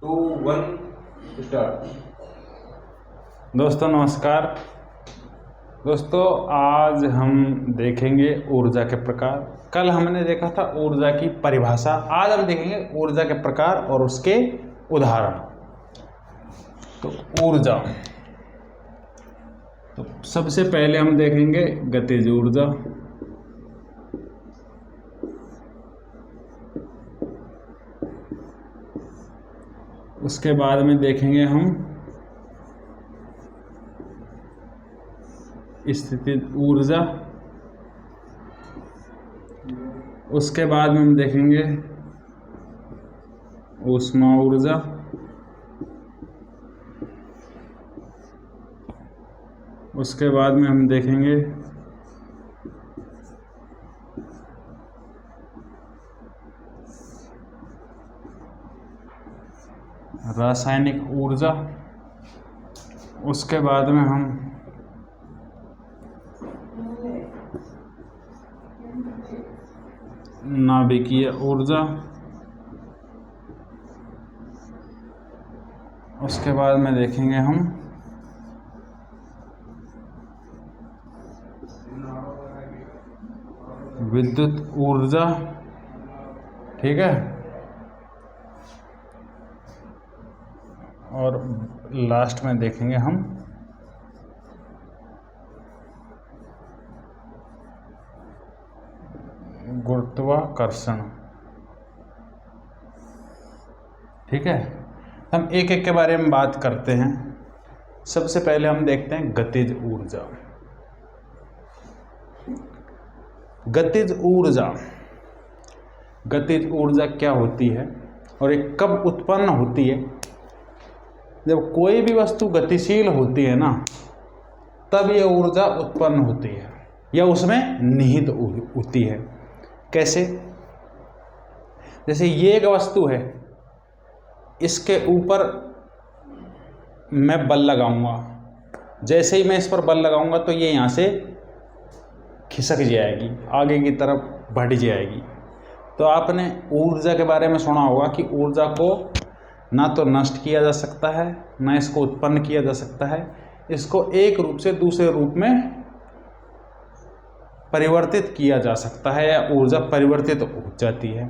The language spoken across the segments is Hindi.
2 1 स्टार्ट। दोस्तों नमस्कार। दोस्तों आज हम देखेंगे ऊर्जा के प्रकार। कल हमने देखा था ऊर्जा की परिभाषा, आज हम देखेंगे ऊर्जा के प्रकार और उसके उदाहरण। तो ऊर्जा, तो सबसे पहले हम देखेंगे गतिज ऊर्जा। उसके बाद में देखेंगे हम स्थितिज ऊर्जा। उसके बाद में हम देखेंगे ऊष्मा ऊर्जा। उसके बाद में हम देखेंगे रासायनिक ऊर्जा। उसके बाद में हम नाभिकीय ऊर्जा। उसके बाद में देखेंगे हम विद्युत ऊर्जा। ठीक है, और लास्ट में देखेंगे हम गुरुत्वाकर्षण। ठीक है, हम एक एक के बारे में बात करते हैं। सबसे पहले हम देखते हैं गतिज ऊर्जा। गतिज ऊर्जा, गतिज ऊर्जा क्या होती है और ये कब उत्पन्न होती है? जब कोई भी वस्तु गतिशील होती है ना, तब यह ऊर्जा उत्पन्न होती है या उसमें निहित होती है। कैसे? जैसे ये एक वस्तु है, इसके ऊपर मैं बल लगाऊंगा। जैसे ही मैं इस पर बल लगाऊंगा तो ये यहाँ से खिसक जाएगी, आगे की तरफ बढ़ जाएगी। तो आपने ऊर्जा के बारे में सुना होगा कि ऊर्जा को ना तो नष्ट किया जा सकता है, ना इसको उत्पन्न किया जा सकता है। इसको एक रूप से दूसरे रूप में परिवर्तित किया जा सकता है या ऊर्जा परिवर्तित हो जाती है।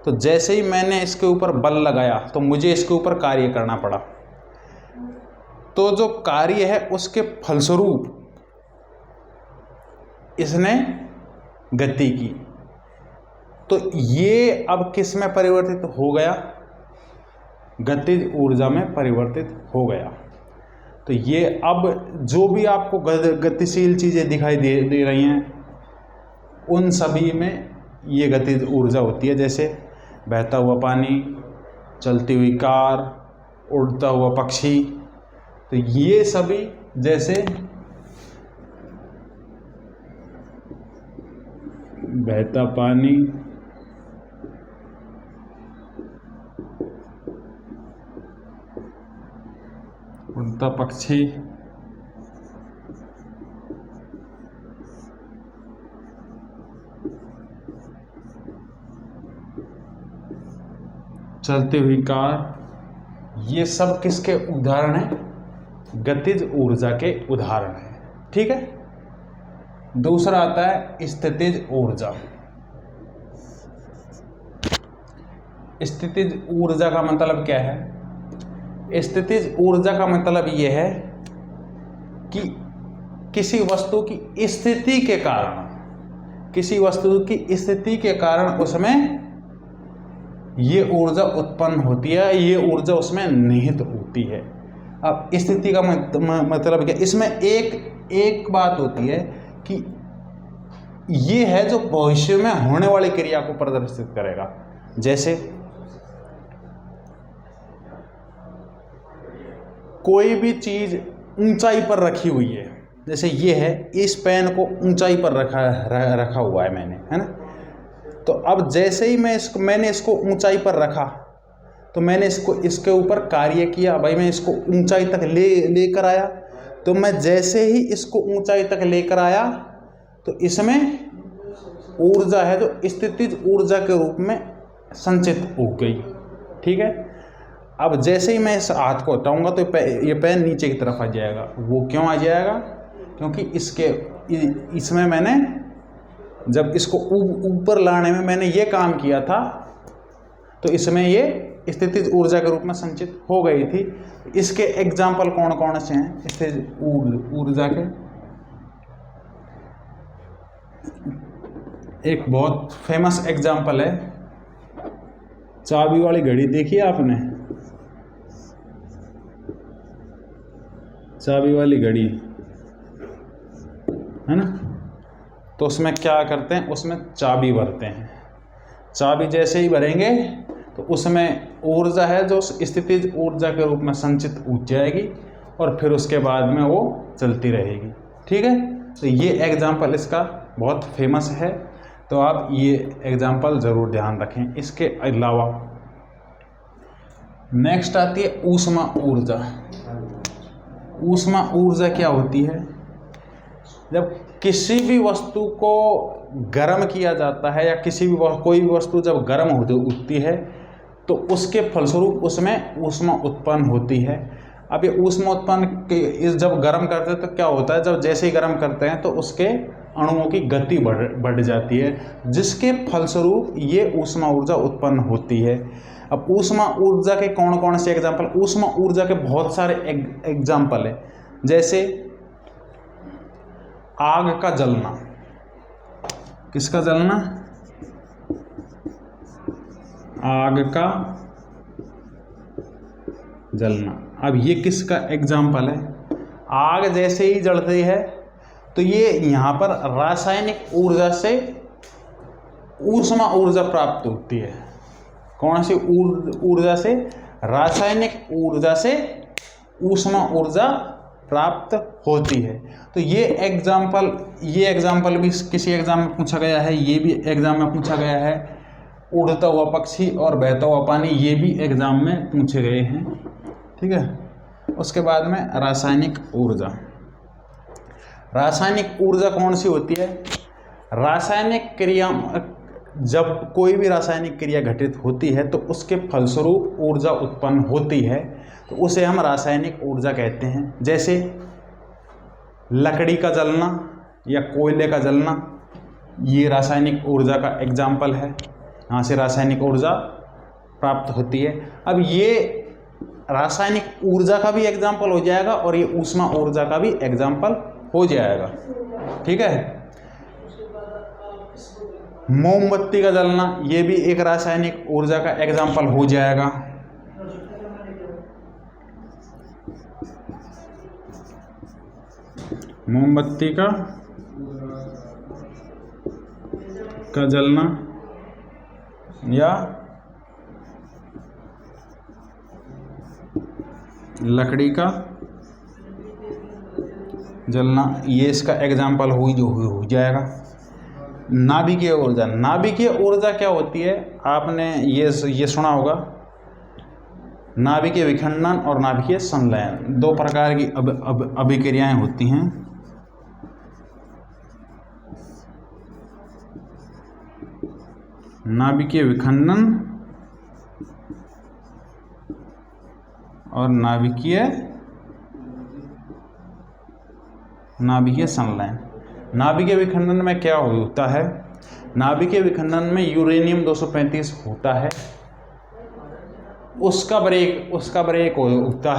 तो जैसे ही मैंने इसके ऊपर बल लगाया तो मुझे इसके ऊपर कार्य करना पड़ा। तो जो कार्य है उसके फलस्वरूप इसने गति की। तो ये अब किस में परिवर्तित हो गया? गतिज ऊर्जा में परिवर्तित हो गया। तो ये अब जो भी आपको गतिशील चीज़ें दिखाई दे रही हैं, उन सभी में ये गतिज ऊर्जा होती है। जैसे बहता हुआ पानी, चलती हुई कार, उड़ता हुआ पक्षी। तो ये सभी जैसे बहता पानी, उड़ता पक्षी, चलती हुई कार, ये सब किसके उदाहरण हैं? गतिज ऊर्जा के उदाहरण हैं। ठीक है। दूसरा आता है स्थितिज ऊर्जा। स्थितिज ऊर्जा का मतलब क्या है? स्थितिज ऊर्जा का मतलब यह है कि किसी वस्तु की स्थिति के कारण, किसी वस्तु की स्थिति के कारण उसमें ये ऊर्जा उत्पन्न होती है, ये ऊर्जा उसमें निहित होती है। अब स्थिति का मतलब क्या? इसमें एक बात होती है कि ये है जो भविष्य में होने वाली क्रिया को प्रदर्शित करेगा। जैसे कोई भी चीज ऊंचाई पर रखी हुई है, जैसे ये है, इस पेन को ऊंचाई पर रखा हुआ है मैंने, है ना। तो अब जैसे ही मैंने इसको ऊंचाई पर रखा तो मैंने इसके ऊपर कार्य किया। भाई मैं इसको ऊंचाई तक लेकर आया। तो मैं जैसे ही इसको ऊंचाई तक लेकर आया तो इसमें ऊर्जा है जो स्थितिज ऊर्जा के रूप में संचित हो गई। ठीक है। अब जैसे ही मैं इस हाथ को हटाऊंगा तो ये पेन नीचे की तरफ आ जाएगा। वो क्यों आ जाएगा? क्योंकि इसमें मैंने जब इसको ऊपर लाने में मैंने ये काम किया था तो इसमें ये स्थितिज ऊर्जा के रूप में संचित हो गई थी। इसके एग्जाम्पल कौन कौन से हैं स्थितिज ऊर्जा के? एक बहुत फेमस एग्जाम्पल है चाबी वाली घड़ी। देखिए आपने चाबी वाली घड़ी, है ना? तो उसमें क्या करते हैं, उसमें चाबी भरते हैं। चाबी जैसे ही भरेंगे तो उसमें ऊर्जा है जो स्थितिज ऊर्जा के रूप में संचित हो जाएगी और फिर उसके बाद में वो चलती रहेगी। ठीक है, तो ये एग्जाम्पल इसका बहुत फेमस है, तो आप ये एग्जाम्पल ज़रूर ध्यान रखें। इसके अलावा नेक्स्ट आती है ऊष्मा ऊर्जा। ऊष्मा ऊर्जा क्या होती है? जब किसी भी वस्तु को गर्म किया जाता है या कोई भी वस्तु जब गर्म होती है तो उसके फलस्वरूप उसमें ऊष्मा उत्पन्न होती है। अब ये ऊष्मा उत्पन्न जब गर्म करते हैं तो क्या होता है, जब जैसे ही गर्म करते हैं तो उसके अणुओं की गति बढ़ जाती है, जिसके फलस्वरूप ये ऊष्मा ऊर्जा उत्पन्न होती है। अब ऊष्मा ऊर्जा के कौन कौन से एग्जाम्पल? ऊष्मा ऊर्जा के बहुत सारे एग्जाम्पल है, जैसे आग का जलना। किसका जलना? आग का जलना। अब ये किसका एग्जाम्पल है? आग जैसे ही जलती है तो ये यहाँ पर रासायनिक ऊर्जा से ऊष्मा ऊर्जा प्राप्त होती है। कौन सी ऊर्जा से? रासायनिक ऊर्जा से ऊष्मा ऊर्जा प्राप्त होती है। तो ये एग्जाम्पल भी किसी एग्जाम में पूछा गया है, ये भी एग्जाम में पूछा गया है। उड़ता हुआ पक्षी और बहता हुआ पानी, ये भी एग्जाम में पूछे गए हैं। ठीक है, उसके बाद में रासायनिक ऊर्जा। रासायनिक ऊर्जा कौन सी होती है? रासायनिक क्रिया, जब कोई भी रासायनिक क्रिया घटित होती है तो उसके फलस्वरूप ऊर्जा उत्पन्न होती है, तो उसे हम रासायनिक ऊर्जा कहते हैं। जैसे लकड़ी का जलना या कोयले का जलना, ये रासायनिक ऊर्जा का एग्जाम्पल है। यहाँ से रासायनिक ऊर्जा प्राप्त होती है। अब ये रासायनिक ऊर्जा का भी एग्जाम्पल हो जाएगा और ये ऊष्मा ऊर्जा का भी एग्जाम्पल हो जाएगा। ठीक है, मोमबत्ती का जलना, ये भी एक रासायनिक ऊर्जा का एग्जाम्पल हो जाएगा। मोमबत्ती का जलना या लकड़ी का जलना, ये इसका एग्जाम्पल हो जाएगा। नाभिकीय ऊर्जा। नाभिकीय ऊर्जा क्या होती है? आपने ये सुना होगा, नाभिकीय विखंडन और नाभिकीय संलयन, दो प्रकार की अभिक्रियाएं होती हैं। नाभिकीय विखंडन और नाभिकीय संलयन। नाभिकीय विखंडन में क्या होता है? नाभिकीय विखंडन में यूरेनियम 235 होता है, उसका ब्रेक होता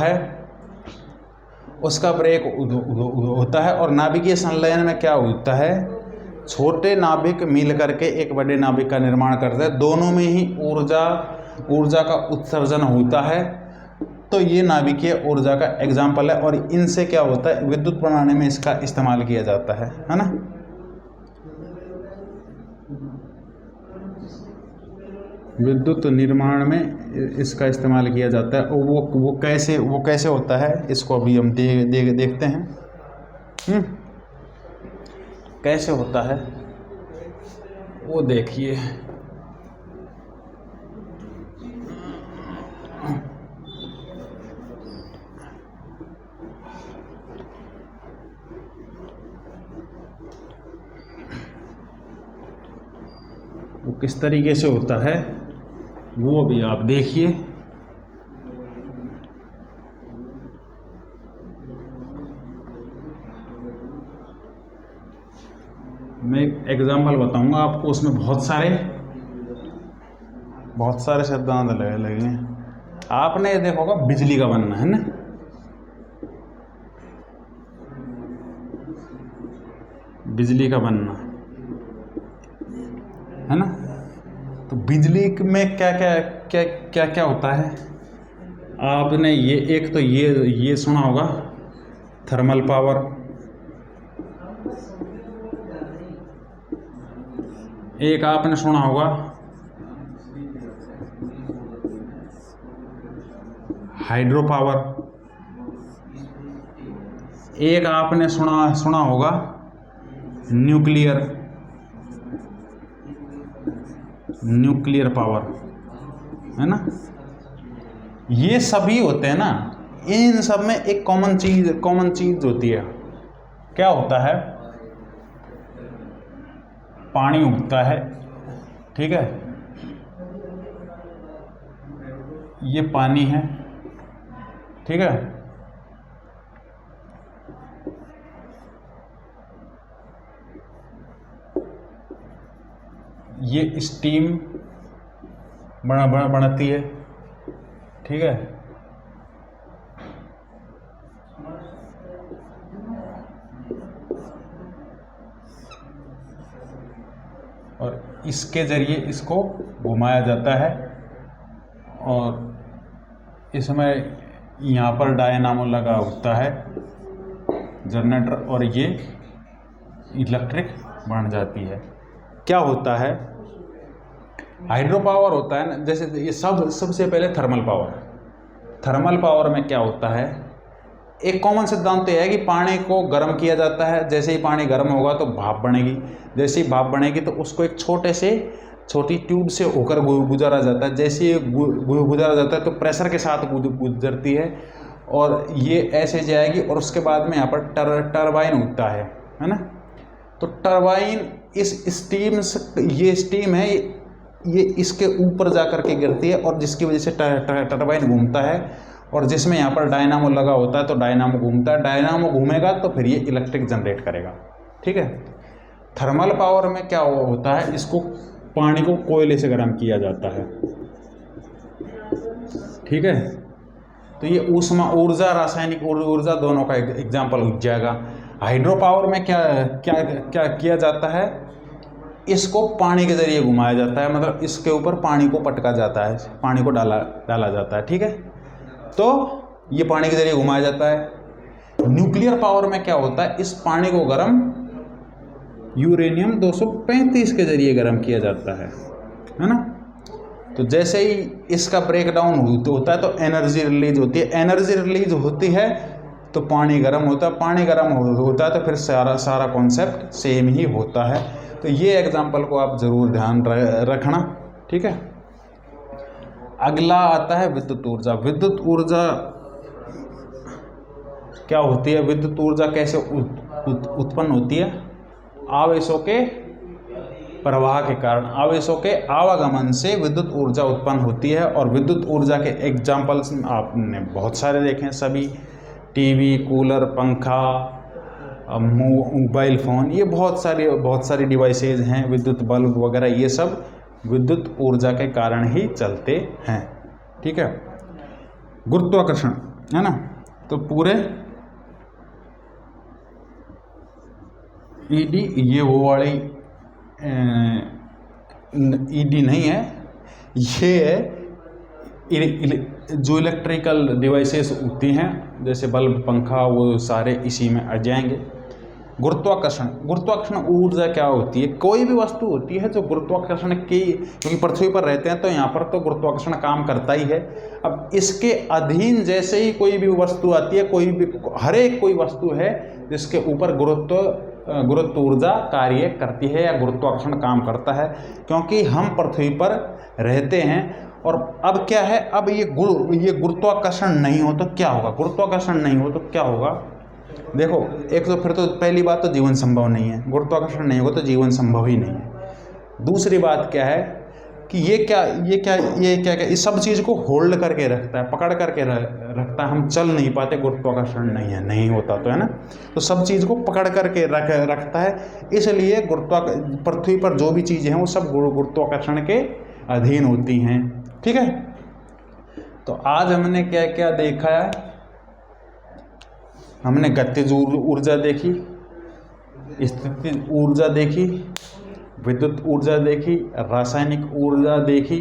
है। और नाभिकीय संलयन में क्या होता है? छोटे नाभिक मिल करके एक बड़े नाभिक का निर्माण करते हैं, दोनों में ही ऊर्जा का उत्सर्जन होता है। तो ये नाभिकीय ऊर्जा का एग्जाम्पल है और इनसे क्या होता है? विद्युत बनाने में इसका इस्तेमाल किया जाता है ना? विद्युत निर्माण में इसका इस्तेमाल किया जाता है। और वो कैसे होता है, इसको अभी हम देखते हैं। कैसे होता है वो देखिए। वो किस तरीके से होता है वो भी आप देखिए। मैं एक एग्जाम्पल बताऊंगा आपको, उसमें बहुत सारे सिद्धांत लगे हैं। आपने देखा होगा बिजली का बनना, है ना, बिजली का बनना, है ना। तो बिजली में क्या क्या क्या क्या क्या होता है, आपने ये एक तो ये सुना होगा थर्मल पावर, एक आपने सुना होगा हाइड्रो पावर, एक आपने सुना होगा न्यूक्लियर पावर, है ना। ये सभी होते हैं ना, इन सब में एक कॉमन चीज होती है। क्या होता है, पानी उगता है, ठीक है, ये पानी है, ठीक है, ये स्टीम बनाती है, ठीक है, और इसके ज़रिए इसको घुमाया जाता है, और इसमें यहाँ पर डायनामो लगा होता है जनरेटर, और ये इलेक्ट्रिक बन जाती है। क्या होता है, हाइड्रो पावर होता है ना, जैसे ये सबसे पहले थर्मल पावर में क्या होता है, एक कॉमन सिद्धांत तो यह है कि पानी को गर्म किया जाता है, जैसे ही पानी गर्म होगा तो भाप बनेगी, जैसे ही भाप बनेगी तो उसको एक छोटी ट्यूब से होकर गुजारा जाता है, जैसे ही गुजारा जाता है तो प्रेशर के साथ गुजरती है, और ये ऐसे जाएगी, और उसके बाद में यहाँ पर टरबाइन उगता है ना। तो टरबाइन इस ये स्टीम है, ये इसके ऊपर जा कर के गिरती है, और जिसकी वजह से टरबाइन घूमता है, और जिसमें यहाँ पर डायनामो लगा होता है तो डायनामो घूमता है, डायनामो घूमेगा तो फिर ये इलेक्ट्रिक जनरेट करेगा, ठीक है। थर्मल पावर में क्या होता है, इसको पानी को कोयले से गर्म किया जाता है, ठीक है। तो ये ऊष्मा ऊर्जा, रासायनिक ऊर्जा दोनों का एग्जाम्पल हो जाएगा। हाइड्रो पावर में क्या किया जाता है, इसको पानी के ज़रिए घुमाया जाता है, मतलब इसके ऊपर पानी को पटका जाता है, पानी को डाला जाता है, ठीक है। तो ये पानी के ज़रिए घुमाया जाता है। न्यूक्लियर पावर में क्या होता है, इस पानी को गर्म यूरेनियम 235 के ज़रिए गर्म किया जाता है ना। तो जैसे ही इसका ब्रेकडाउन होता है तो एनर्जी रिलीज होती है, एनर्जी रिलीज होती है तो पानी गर्म होता है, पानी गर्म होता है तो फिर सारा कॉन्सेप्ट सेम ही होता है। तो ये एग्जांपल को आप ज़रूर ध्यान रखना, ठीक है। अगला आता है विद्युत ऊर्जा। विद्युत ऊर्जा क्या होती है, विद्युत ऊर्जा कैसे उत्पन्न होती है, आवेशों के प्रवाह के कारण, आवेशों के आवागमन से विद्युत ऊर्जा उत्पन्न होती है। और विद्युत ऊर्जा के एग्जाम्पल्स आपने बहुत सारे देखे हैं, सभी टीवी, कूलर, पंखा, मोबाइल फ़ोन, ये बहुत सारी डिवाइसेज हैं, विद्युत बल्ब वगैरह, ये सब विद्युत ऊर्जा के कारण ही चलते हैं, ठीक है। गुरुत्वाकर्षण, है ना, तो पूरे ईडी, ये वो वाली ईडी नहीं है, ये है जो इलेक्ट्रिकल डिवाइसेस होती हैं, जैसे बल्ब, पंखा, वो सारे इसी में आ जाएंगे। गुरुत्वाकर्षण ऊर्जा क्या होती है, कोई भी वस्तु होती है जो गुरुत्वाकर्षण की, क्योंकि पृथ्वी पर रहते हैं तो यहाँ पर तो गुरुत्वाकर्षण काम करता ही है। अब इसके अधीन जैसे ही कोई भी वस्तु आती है, हर एक कोई वस्तु है जिसके ऊपर गुरुत्व ऊर्जा कार्य करती है या गुरुत्वाकर्षण काम करता है, क्योंकि हम पृथ्वी पर रहते हैं। और अब क्या है, अब ये गुरुत्वाकर्षण नहीं हो तो क्या होगा, गुरुत्वाकर्षण नहीं हो तो क्या होगा। देखो, एक तो फिर तो पहली बात तो जीवन संभव नहीं है, गुरुत्वाकर्षण नहीं होगा तो जीवन संभव ही नहीं है। दूसरी बात क्या है, कि ये क्या इस सब चीज़ को होल्ड करके रखता है, पकड़ करके रखता है। हम चल नहीं पाते, गुरुत्वाकर्षण नहीं होता तो, है ना। तो सब चीज़ को पकड़ करके रखता है, इसलिए पृथ्वी पर जो भी चीज़ें हैं वो सब गुरुत्वाकर्षण के अधीन होती हैं। ठीक है, तो आज हमने क्या क्या देखा है? हमने गतिज ऊर्जा देखी, स्थितिज ऊर्जा देखी, विद्युत ऊर्जा देखी, रासायनिक ऊर्जा देखी,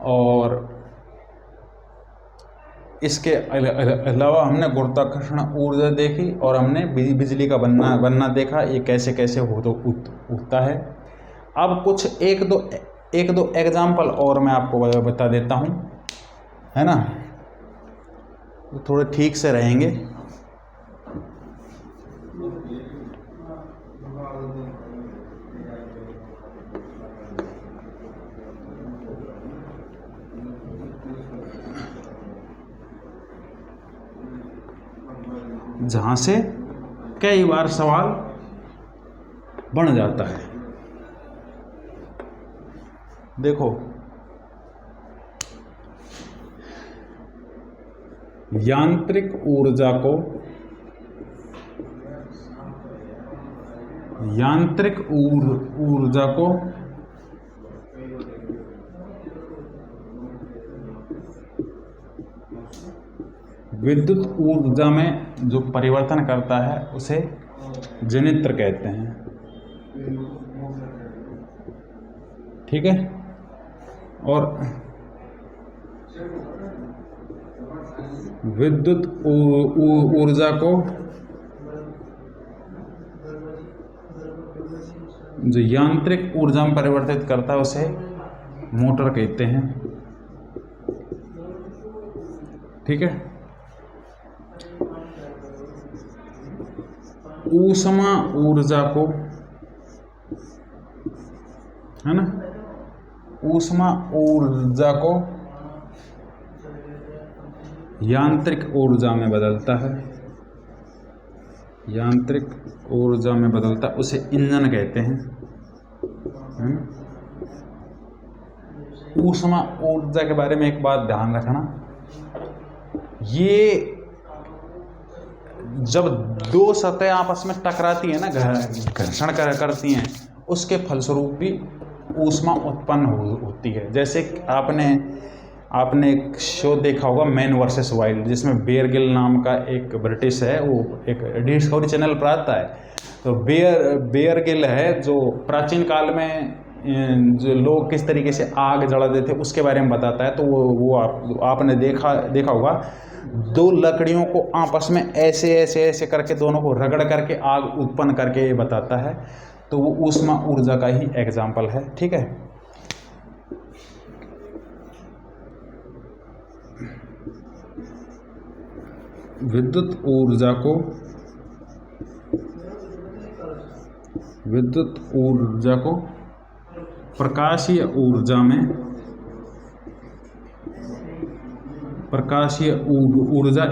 और इसके अलावा हमने गुरुत्वाकर्षण ऊर्जा देखी, और हमने बिजली का बनना देखा, ये कैसे कैसे उठता है। अब कुछ एक दो एग्जाम्पल और मैं आपको बता देता हूँ, है ना, तो थोड़े ठीक से रहेंगे। जहाँ से कई बार सवाल बन जाता है। देखो, यांत्रिक ऊर्जा को विद्युत ऊर्जा में जो परिवर्तन करता है उसे जनित्र कहते हैं। ठीक है, और विद्युत ऊर्जा को जो यांत्रिक ऊर्जा में परिवर्तित करता है उसे मोटर कहते हैं। ठीक है, ऊष्मा ऊर्जा को, है ना, ऊष्मा ऊर्जा को यांत्रिक ऊर्जा में बदलता है, यांत्रिक ऊर्जा में बदलता, उसे इंजन कहते हैं। ऊष्मा ऊर्जा के बारे में एक बात ध्यान रखना, ये जब दो सतह आपस में टकराती है ना, घर्षण करती हैं, उसके फलस्वरूप भी ऊष्मा उत्पन्न होती है। जैसे आपने एक शो देखा होगा, मैन वर्सेस वाइल्ड, जिसमें बेयर गिल नाम का एक ब्रिटिश है, वो एक डिस्कवरी चैनल पर आता है। तो बेयर गिल है जो प्राचीन काल में जो लोग किस तरीके से आग जलाते थे उसके बारे में बताता है। तो वो आपने देखा होगा, दो लकड़ियों को आपस में ऐसे करके दोनों को रगड़ करके आग उत्पन्न करके ये बताता है। तो वो ऊष्मा ऊर्जा का ही एग्जाम्पल है। ठीक है, विद्युत ऊर्जा को प्रकाशीय ऊर्जा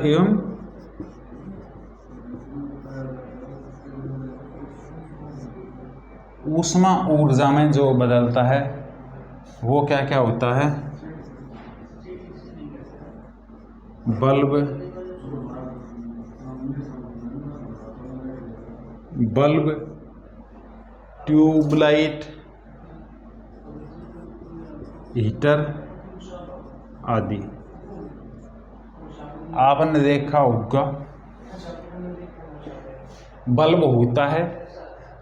एवं ऊष्मा ऊर्जा में जो बदलता है वो क्या क्या होता है? बल्ब, ट्यूबलाइट, हीटर आदि। आपने देखा होगा बल्ब होता है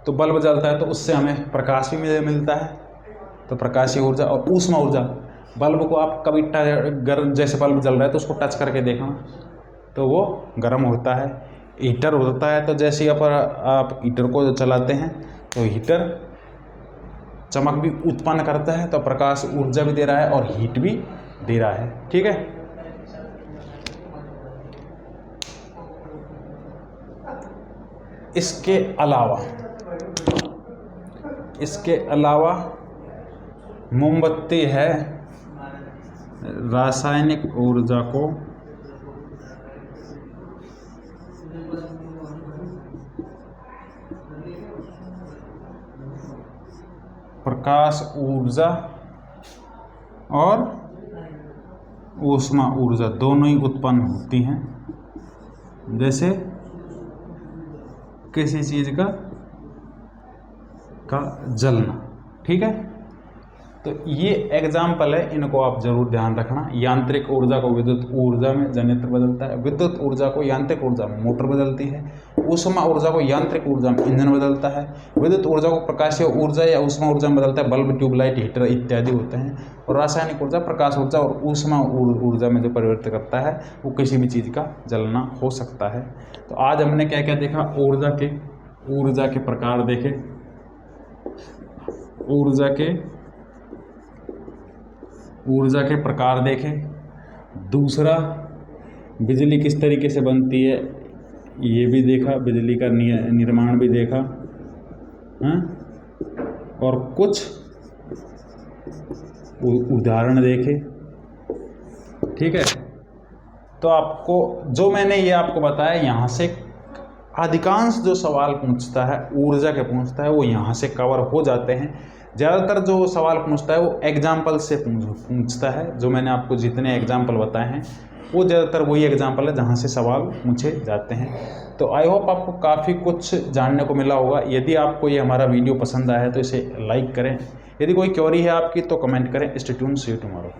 तो बल्ब जलता है तो उससे हमें प्रकाश भी मिलता है, तो प्रकाशीय ऊर्जा। और ऊष्मा ऊर्जा, बल्ब को आप कभी जैसे बल्ब जल रहा है तो उसको टच करके देखना तो वो गर्म होता है। हीटर होता है तो जैसे आप हीटर को चलाते हैं तो हीटर चमक भी उत्पन्न करता है, तो प्रकाश ऊर्जा भी दे रहा है और हीट भी दे रहा है। ठीक है, इसके अलावा मोमबत्ती है रासायनिक ऊर्जा को प्रकाश ऊर्जा और ऊष्मा ऊर्जा दोनों ही उत्पन्न होती हैं, जैसे किसी चीज़ का जलना। ठीक है, तो ये एग्जाम्पल है, इनको आप जरूर ध्यान रखना। यांत्रिक ऊर्जा को विद्युत ऊर्जा में जनित्र बदलता है, विद्युत ऊर्जा को यांत्रिक ऊर्जा में मोटर बदलती है, ऊष्मा ऊर्जा को यांत्रिक ऊर्जा में इंजन बदलता है, विद्युत ऊर्जा को प्रकाशीय ऊर्जा या ऊष्मा ऊर्जा में बदलता है, बल्ब, ट्यूबलाइट, हीटर इत्यादि होते हैं। और रासायनिक ऊर्जा प्रकाश ऊर्जा और ऊष्मा ऊर्जा में जो परिवर्तित करता है वो किसी भी चीज़ का जलना हो सकता है। तो आज हमने क्या क्या देखा, ऊर्जा के प्रकार देखे, ऊर्जा के प्रकार देखे। दूसरा, बिजली किस तरीके से बनती है ये भी देखा, बिजली का निर्माण भी देखा, हाँ? और कुछ उदाहरण देखे। ठीक है, तो आपको जो मैंने ये आपको बताया, यहाँ से अधिकांश जो सवाल पूछता है ऊर्जा के पूछता है वो यहाँ से कवर हो जाते हैं। ज़्यादातर जो सवाल पूछता है वो एग्जाम्पल से पूछता है। जो मैंने आपको जितने एग्जाम्पल बताए हैं वो ज़्यादातर वही एग्जाम्पल है जहाँ से सवाल पूछे जाते हैं। तो आई होप आपको काफ़ी कुछ जानने को मिला होगा। यदि आपको ये हमारा वीडियो पसंद आया है तो इसे लाइक करें, यदि कोई क्वेरी है आपकी तो कमेंट करें। Stay tuned, see you tomorrow.